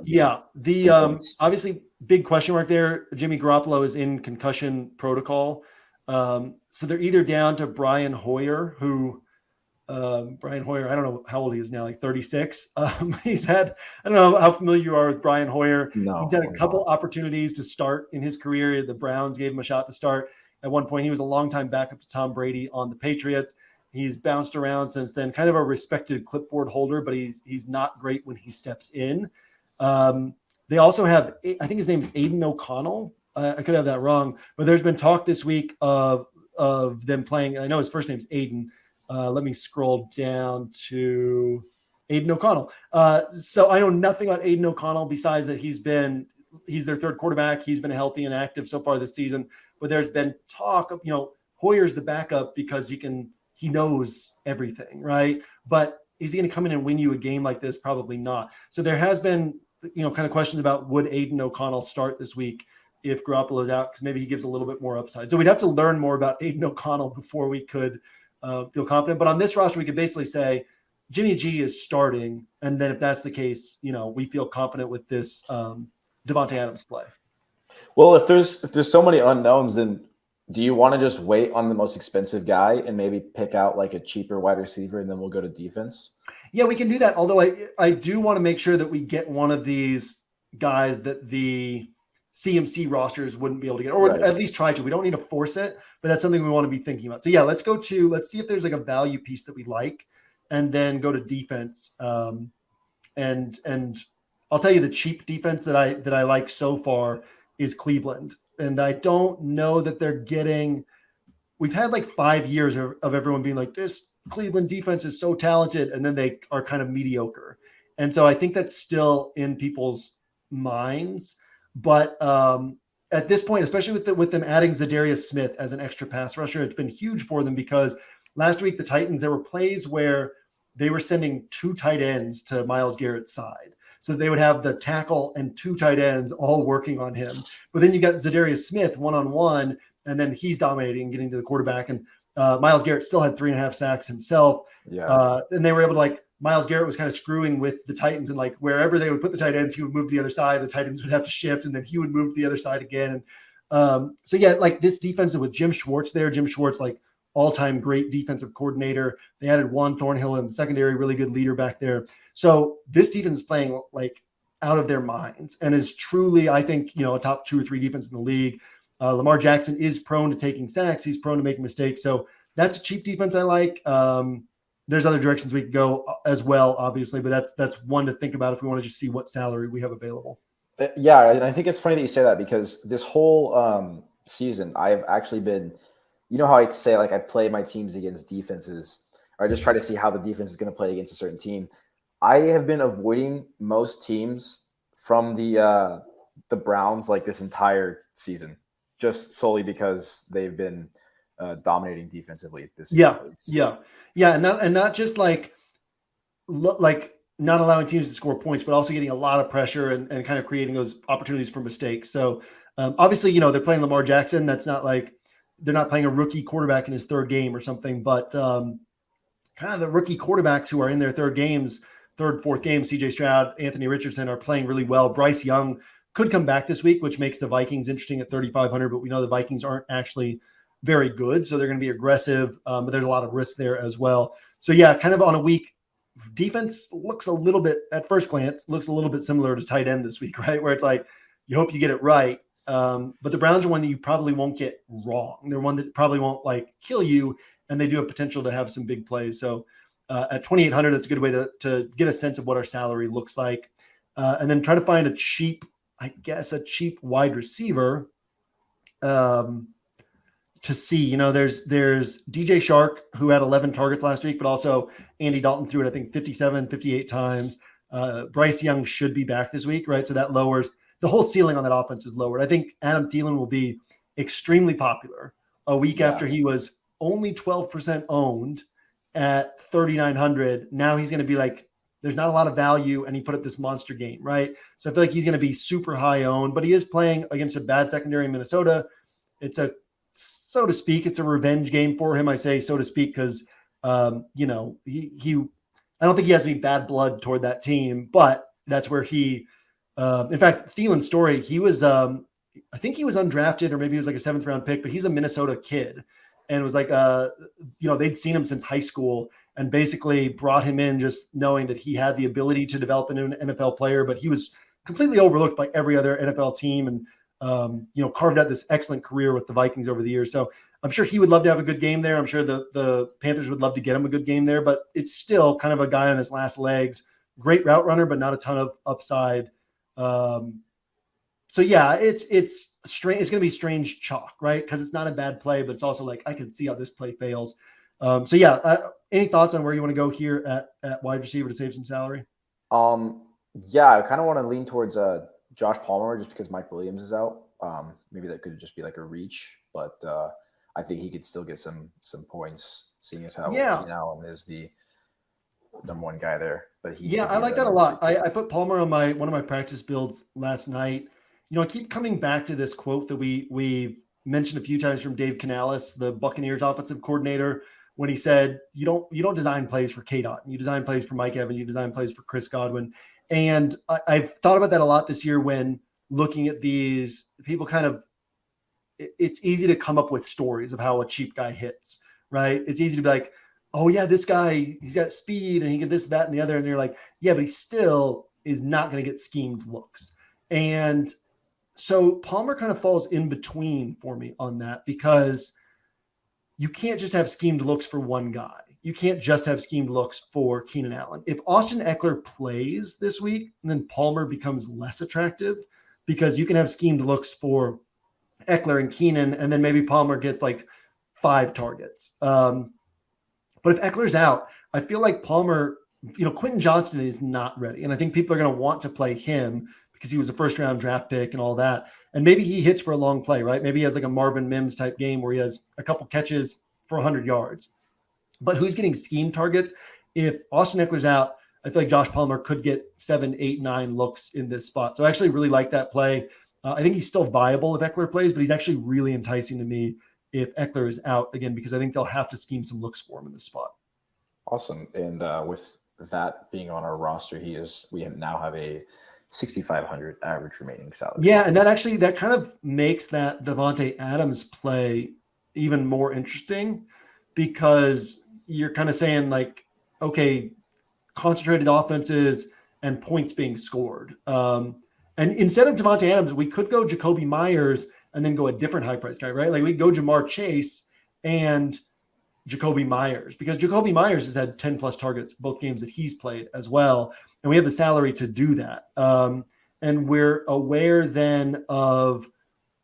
The obviously big question mark there. Jimmy Garoppolo is in concussion protocol. So they're either down to Brian Hoyer, who I don't know how old he is now, like 36. He's had, I don't know how familiar you are with Brian Hoyer. No, he's had a couple opportunities to start in his career. The Browns gave him a shot to start. At one point, he was a longtime backup to Tom Brady on the Patriots. He's bounced around since then, kind of a respected clipboard holder, but he's not great when he steps in. They also have, I think his name is Aiden O'Connell. I could have that wrong, but there's been talk this week of them playing. I know his first name's Aiden. Let me scroll down to Aiden O'Connell. So I know nothing about Aiden O'Connell besides that he's their third quarterback. He's been healthy and active so far this season, but there's been talk of, Hoyer's the backup because he knows everything, right? but is he going to come in and win you a game like this? Probably not. So there has been, kind of questions about would Aiden O'Connell start this week if Garoppolo's out, because maybe he gives a little bit more upside. So we'd have to learn more about Aiden O'Connell before we could feel confident. But on this roster, we could basically say Jimmy G is starting. And then if that's the case, we feel confident with this Devontae Adams play. Well, if there's so many unknowns, then do you want to just wait on the most expensive guy and maybe pick out like a cheaper wide receiver and then we'll go to defense? Yeah, we can do that. Although I do want to make sure that we get one of these guys that the CMC rosters wouldn't be able to get, or at least try to. We don't need to force it, but that's something we want to be thinking about. So yeah, let's see if there's like a value piece that we like, and then go to defense. And I'll tell you the cheap defense that I like so far is Cleveland. And I don't know that they're getting, we've had like 5 years of everyone being like, this Cleveland defense is so talented, and then they are kind of mediocre. And so I think that's still in people's minds. But at this point, especially with them adding Zadarius Smith as an extra pass rusher, it's been huge for them, because last week the Titans, there were plays where they were sending 2 tight ends to Myles Garrett's side. So they would have the tackle and 2 tight ends all working on him. But then you got Zadarius Smith one-on-one, and then he's dominating, getting to the quarterback. And Myles Garrett still had 3.5 sacks himself. Yeah. And they were able to Myles Garrett was kind of screwing with the Titans, and wherever they would put the tight ends, he would move to the other side. The Titans would have to shift, and then he would move to the other side again. And so yeah, this defense with Jim Schwartz there, all-time great defensive coordinator. They added Juan Thornhill in the secondary, really good leader back there. So this defense is playing out of their minds, and is truly, I think, a top 2 or 3 defense in the league. Lamar Jackson is prone to taking sacks. He's prone to making mistakes. So that's a cheap defense I like. There's other directions we could go as well, obviously, but that's one to think about if we want to just see what salary we have available. Yeah, and I think it's funny that you say that, because this whole season I've actually been, how I say I play my teams against defenses, or I just try to see how the defense is going to play against a certain team. I have been avoiding most teams from the Browns this entire season, just solely because they've been dominating defensively this season. Yeah, and not just not allowing teams to score points, but also getting a lot of pressure and kind of creating those opportunities for mistakes. So obviously, they're playing Lamar Jackson. That's not they're not playing a rookie quarterback in his 3rd game or something, but kind of the rookie quarterbacks who are in their 4th game, CJ Stroud, Anthony Richardson, are playing really well. Bryce Young could come back this week, which makes the Vikings interesting at 3,500, but we know the Vikings aren't actually very good, so they're going to be aggressive, but there's a lot of risk there as well. So yeah, kind of on a week, defense looks a little bit, at first glance, looks a little bit similar to tight end this week, right? Where it's you hope you get it right, but the Browns are one that you probably won't get wrong. They're one that probably won't kill you, and they do have potential to have some big plays. So at 2,800, that's a good way to get a sense of what our salary looks like, and then try to find a cheap wide receiver. To see, there's DJ Shark, who had 11 targets last week, but also Andy Dalton threw it, I think, 57, 58 times. Bryce Young should be back this week, right? So that lowers the whole ceiling on that offense is lowered. I think Adam Thielen will be extremely popular a week after he was only 12% owned at 3,900. Now he's going to be there's not a lot of value, and he put up this monster game, right? So I feel he's going to be super high owned, but he is playing against a bad secondary in Minnesota. So to speak, it's a revenge game for him. I say so to speak because, I don't think he has any bad blood toward that team, but that's where in fact, Thielen's story, he was, I think he was undrafted, or maybe he was a 7th round pick, but he's a Minnesota kid, and it was they'd seen him since high school and basically brought him in just knowing that he had the ability to develop into an NFL player, but he was completely overlooked by every other NFL team, and carved out this excellent career with the Vikings over the years. So I'm sure he would love to have a good game there. I'm sure the Panthers would love to get him a good game there, but it's still kind of a guy on his last legs. Great route runner, but not a ton of upside. So yeah, it's strange. It's going to be strange chalk, right? Because it's not a bad play, but it's also I can see how this play fails. So yeah, any thoughts on where you want to go here at wide receiver to save some salary? Yeah, I kind of want to lean towards Josh Palmer, just because Mike Williams is out. Maybe that could just be a reach, but I think he could still get some points, seeing as how Keenan Allen is the number one guy there. But I like that a lot. I put Palmer on one of my practice builds last night. I keep coming back to this quote that we mentioned a few times from Dave Canales, the Buccaneers offensive coordinator, when he said, you don't design plays for K-Dot. You design plays for Mike Evans. You design plays for Chris Godwin. And I've thought about that a lot this year when looking at these people it's easy to come up with stories of how a cheap guy hits, right? It's easy to be like, oh yeah, this guy, he's got speed and he can this, that, and the other. And you're like, yeah, but he still is not going to get schemed looks. And so Palmer kind of falls in between for me on that, because you can't just have schemed looks for one guy. You can't just have schemed looks for Keenan Allen. If Austin Eckler plays this week, then Palmer becomes less attractive, because you can have schemed looks for Eckler and Keenan, and then maybe Palmer gets like 5 targets. But if Eckler's out, I feel like Palmer, Quentin Johnston is not ready. And I think people are going to want to play him because he was a first-round draft pick and all that. And maybe he hits for a long play, right? Maybe he has like a Marvin Mims type game where he has a couple catches for 100 yards. But who's getting scheme targets? If Austin Eckler's out, I feel like Josh Palmer could get 7, 8, 9 looks in this spot. So I actually really like that play. I think he's still viable if Eckler plays, but he's actually really enticing to me if Eckler is out again, because I think they'll have to scheme some looks for him in this spot. Awesome. And with that being on our roster, we now have a 6,500 average remaining salary. Yeah, and that kind of makes that Davante Adams play even more interesting, because you're kind of saying like, okay, concentrated offenses and points being scored. And instead of Davante Adams, we could go Jacoby Myers and then go a different high price guy, right? Like we go Jamar Chase and Jacoby Myers, because Jacoby Myers has had 10 plus targets both games that he's played as well. And we have the salary to do that. And we're aware then of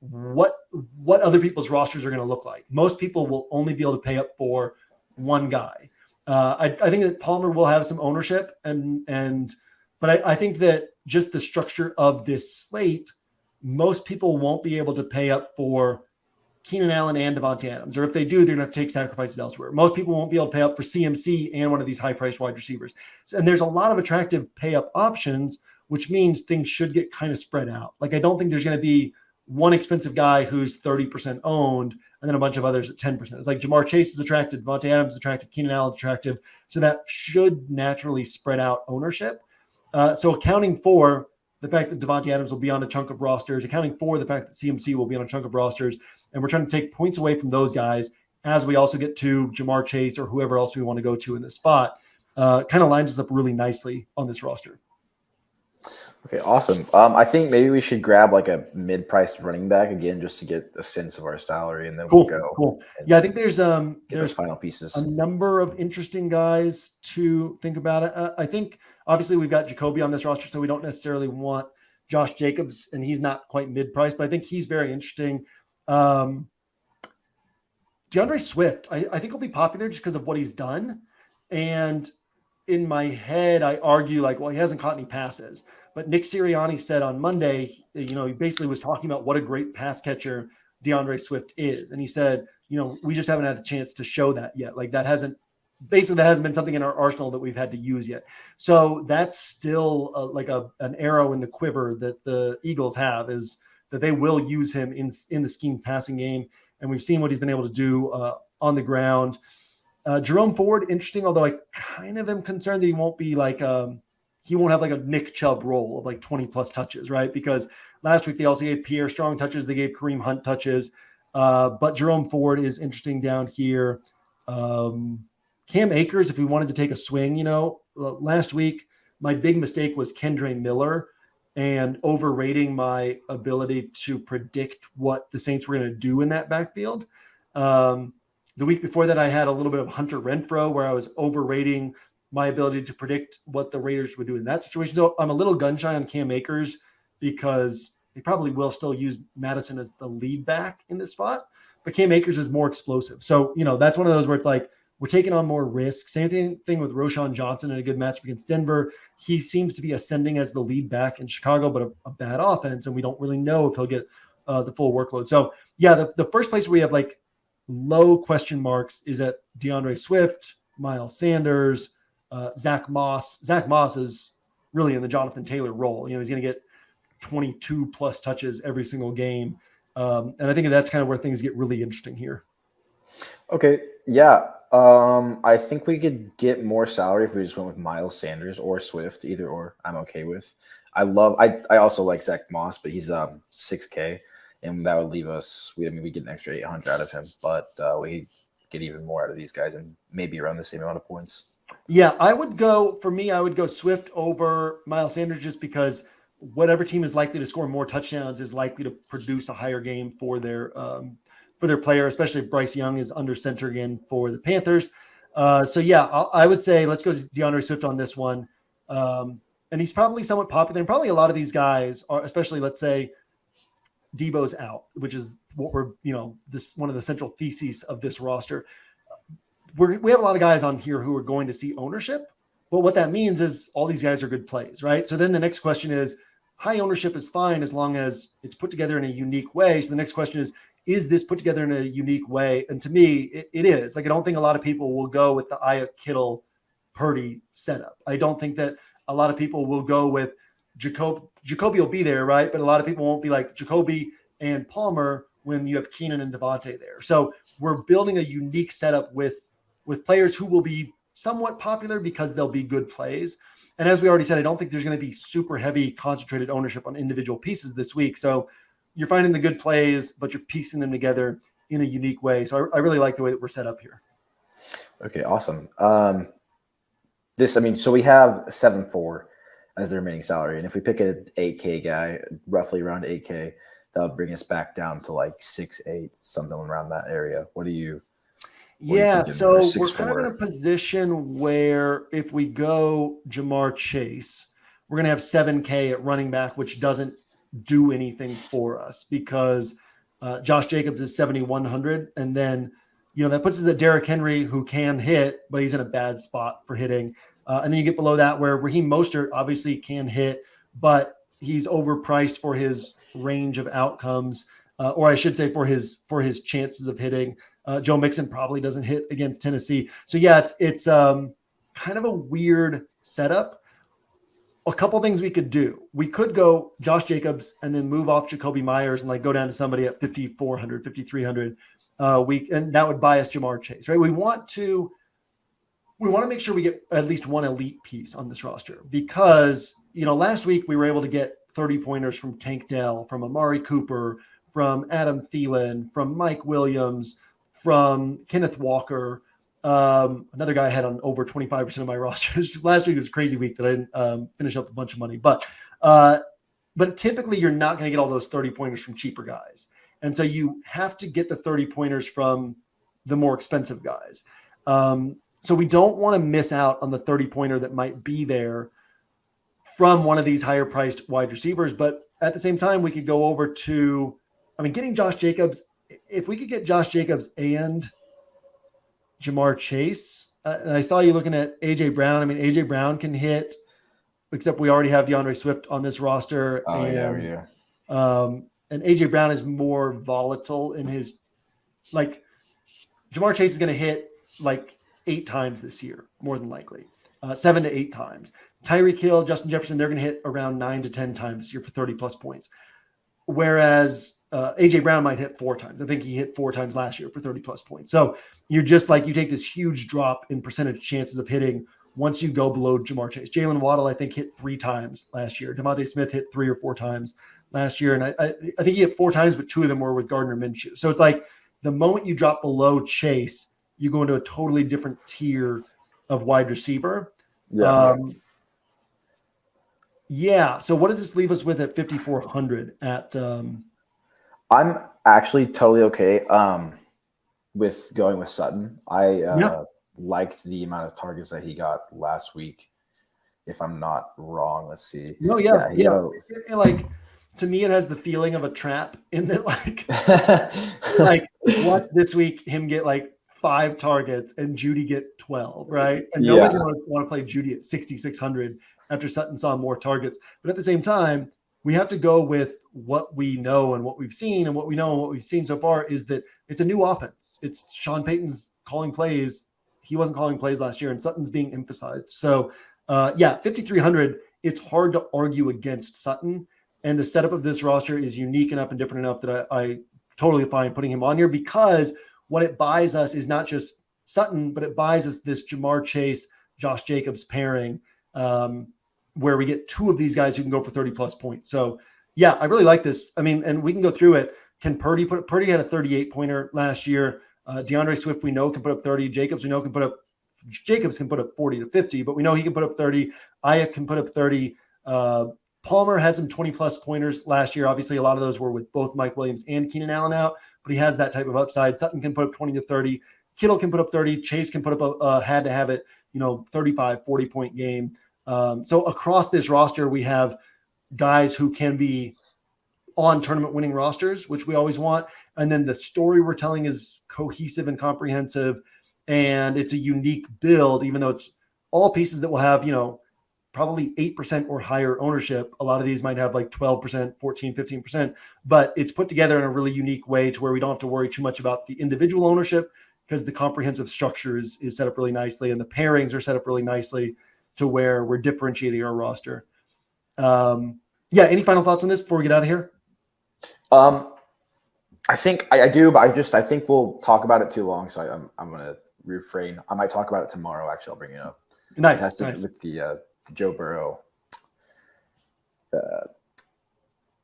what other people's rosters are going to look like. Most people will only be able to pay up for one guy. I think that Palmer will have some ownership, but I think that just the structure of this slate, most people won't be able to pay up for Keenan Allen and Davante Adams, or if they do, they're going to have to take sacrifices elsewhere. Most people won't be able to pay up for CMC and one of these high-priced wide receivers. And there's a lot of attractive pay-up options, which means things should get kind of spread out. Like I don't think there's going to be one expensive guy who's 30% owned and then a bunch of others at 10%. It's like Jamar Chase is attractive, Davante Adams is attractive, Keenan Allen is attractive. So that should naturally spread out ownership. So accounting for the fact that Davante Adams will be on a chunk of rosters, accounting for the fact that CMC will be on a chunk of rosters, and we're trying to take points away from those guys as we also get to Jamar Chase or whoever else we want to go to in this spot, kind of lines us up really nicely on this roster. Okay, awesome. I think maybe we should grab like a mid-priced running back again, just to get a sense of our salary, and then we'll go. Cool. Yeah, I think there's final pieces. A number of interesting guys to think about it. I think obviously we've got Jacoby on this roster, so we don't necessarily want Josh Jacobs, and he's not quite mid-priced, but I think he's very interesting. DeAndre Swift, I think he'll be popular just because of what he's done. And in my head, I argue like, well, he hasn't caught any passes. But Nick Sirianni said on Monday, he basically was talking about what a great pass catcher DeAndre Swift is. And he said, we just haven't had the chance to show that yet. Like that hasn't been something in our arsenal that we've had to use yet. So that's still an arrow in the quiver that the Eagles have, is that they will use him in the scheme passing game. And we've seen what he's been able to do on the ground. Jerome Ford, interesting, although I kind of am concerned that he won't be he won't have like a Nick Chubb role of like 20 plus touches, right? Because last week they also gave Pierre Strong touches. They gave Kareem Hunt touches. But Jerome Ford is interesting down here. Cam Akers, if we wanted to take a swing, last week, my big mistake was Kendre Miller and overrating my ability to predict what the Saints were going to do in that backfield. The week before that, I had a little bit of Hunter Renfrow where I was overrating my ability to predict what the Raiders would do in that situation. So I'm a little gun shy on Cam Akers because they probably will still use Madison as the lead back in this spot, but Cam Akers is more explosive. So, that's one of those where it's like, we're taking on more risk. Same thing with Roshan Johnson in a good matchup against Denver. He seems to be ascending as the lead back in Chicago, but a bad offense, and we don't really know if he'll get the full workload. So, yeah, the first place where we have like low question marks is at DeAndre Swift, Miles Sanders, Zach Moss. Zach Moss is really in the Jonathan Taylor role. He's going to get 22 plus touches every single game. And I think that's kind of where things get really interesting here. Okay. Yeah. I think we could get more salary if we just went with Miles Sanders or Swift, either or I'm okay with. I also like Zach Moss, but he's 6K, and that would leave us. We get an extra 800 out of him, but we get even more out of these guys and maybe around the same amount of points. Yeah, I would go Swift over Miles Sanders just because whatever team is likely to score more touchdowns is likely to produce a higher game for their player, especially if Bryce Young is under center again for the Panthers. So yeah, I would say let's go DeAndre Swift on this one. And he's probably somewhat popular. And probably a lot of these guys are, especially let's say Debo's out, which is what we're, this one of the central theses of this roster. We have a lot of guys on here who are going to see ownership, but what that means is all these guys are good plays, right? So then the next question is high ownership is fine as long as it's put together in a unique way. So the next question is this put together in a unique way? And to me, it is. Like, I don't think a lot of people will go with the Aiyuk Kittle Purdy setup. I don't think that a lot of people will go with Jacoby will be there, right? But a lot of people won't be like Jacoby and Palmer when you have Keenan and Devontae there. So we're building a unique setup with players who will be somewhat popular because they'll be good plays. And as we already said, I don't think there's going to be super heavy concentrated ownership on individual pieces this week. So you're finding the good plays, but you're piecing them together in a unique way. So I really like the way that we're set up here. Okay, awesome. So we have 7-4 as the remaining salary. And if we pick an 8K guy, roughly around 8K, that would bring us back down to like 6-8, something around that area. What are you so we're kind of in a position where if we go Jamar Chase, we're going to have 7K at running back, which doesn't do anything for us because Josh Jacobs is 7,100. And then, that puts us at Derrick Henry, who can hit, but he's in a bad spot for hitting. And then you get below that where Raheem Mostert obviously can hit, but he's overpriced for his range of outcomes, or I should say for his chances of hitting. Joe Mixon probably doesn't hit against Tennessee. So yeah, it's kind of a weird setup. A couple things we could do. We could go Josh Jacobs and then move off Jacoby Myers and go down to somebody at 5,400, 5,300. And that would buy us Jamar Chase, right? We want to make sure we get at least one elite piece on this roster because, last week we were able to get 30 pointers from Tank Dell, from Amari Cooper, from Adam Thielen, from Mike Williams, from Kenneth Walker. Another guy I had on over 25% of my rosters. Last week was a crazy week that I didn't finish up a bunch of money. But typically you're not going to get all those 30 pointers from cheaper guys. And so you have to get the 30 pointers from the more expensive guys. So we don't want to miss out on the 30 pointer that might be there from one of these higher priced wide receivers. But at the same time, we could go over to, getting Josh Jacobs. If we could get Josh Jacobs and Jamar Chase, and I saw you looking at AJ Brown. AJ Brown can hit, except we already have DeAndre Swift on this roster. Oh, and, yeah. And AJ Brown is more volatile in his, Jamar Chase is going to hit 8 times this year, more than likely, 7 to 8 times. Tyreek Hill, Justin Jefferson, they're going to hit around 9 to 10 times this year for 30 plus points. Whereas AJ Brown might hit 4 times. I think he hit 4 times last year for 30 plus points. So you're just you take this huge drop in percentage chances of hitting once you go below Jamar Chase. Jalen Waddle, I think, hit 3 times last year. DeVonta Smith hit 3 or 4 times last year. And I think he hit 4 times, but 2 of them were with Gardner Minshew. So it's the moment you drop below Chase, you go into a totally different tier of wide receiver. Yeah. So what does this leave us with at 5,400 at? I'm actually totally okay with going with Sutton. I liked the amount of targets that he got last week. If I'm not wrong, let's see. No, yeah. To me, it has the feeling of a trap in that, what this week him get 5 targets and Judy get 12, right? And nobody's going to want to play Judy at 6,600 after Sutton saw more targets. But at the same time, we have to go with what we know and what we've seen. And what we know and what we've seen so far is that it's a new offense. It's Sean Payton's calling plays he wasn't calling plays last year, and Sutton's being emphasized. So, 5,300, it's hard to argue against Sutton. And the setup of this roster is unique enough and different enough that I totally fine putting him on here, because what it buys us is not just Sutton, but it buys us this Jamar Chase, Josh Jacobs pairing, where we get 2 of these guys who can go for 30+ points. So, yeah, I really like this. I mean, and we can go through it. Can Purdy had a 38-pointer last year. DeAndre Swift, we know, can put up 30. Jacobs, we know, can put up 40 to 50, but we know he can put up 30. Aiyuk can put up 30. Palmer had some 20+ pointers last year. Obviously, a lot of those were with both Mike Williams and Keenan Allen out, but he has that type of upside. Sutton can put up 20 to 30. Kittle can put up 30. Chase can put up had to have it, 35, 40-point game. So across this roster, we have guys who can be on tournament winning rosters, which we always want. And then the story we're telling is cohesive and comprehensive, and it's a unique build, even though it's all pieces that will have, probably 8% or higher ownership. A lot of these might have like 12%, 14, 15%, but it's put together in a really unique way to where we don't have to worry too much about the individual ownership, because the comprehensive structure is set up really nicely, and the pairings are set up really nicely to where we're differentiating our roster. Any final thoughts on this before we get out of here? I think I do, but I think we'll talk about it too long, so I'm going to refrain. I might talk about it tomorrow. Actually, I'll bring it up. Nice. It has to do with the Joe Burrow,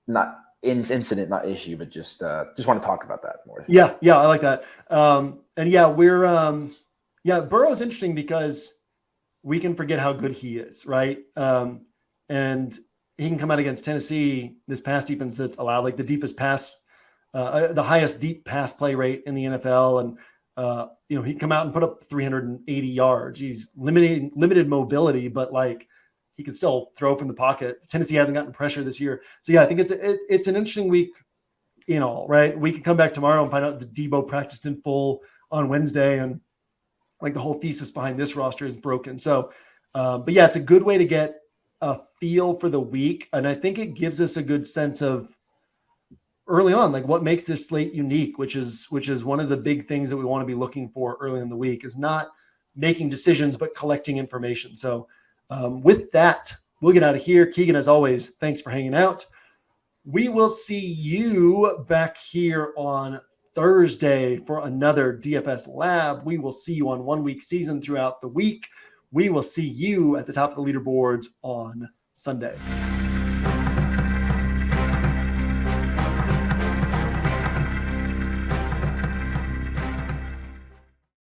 not incident, not issue, but just want to talk about that more. Yeah, I like that. Burrow's interesting because we can forget how good he is, right? And he can come out against Tennessee, this pass defense that's allowed like the deepest pass, the highest deep pass play rate in the NFL. And, he can come out and put up 380 yards. He's limited mobility, but like he can still throw from the pocket. Tennessee hasn't gotten pressure this year. So yeah, I think it's an interesting week in all, right? We can come back tomorrow and find out that Debo practiced in full on Wednesday, and like the whole thesis behind this roster is broken. So, it's a good way to get a feel for the week. And I think it gives us a good sense of early on, like what makes this slate unique, which is one of the big things that we want to be looking for early in the week, is not making decisions, but collecting information. So with that, we'll get out of here. Keegan, as always, thanks for hanging out. We will see you back here on Thursday for another DFS Lab. We will see you on 1 week season throughout the week. We will see you at the top of the leaderboards on Sunday.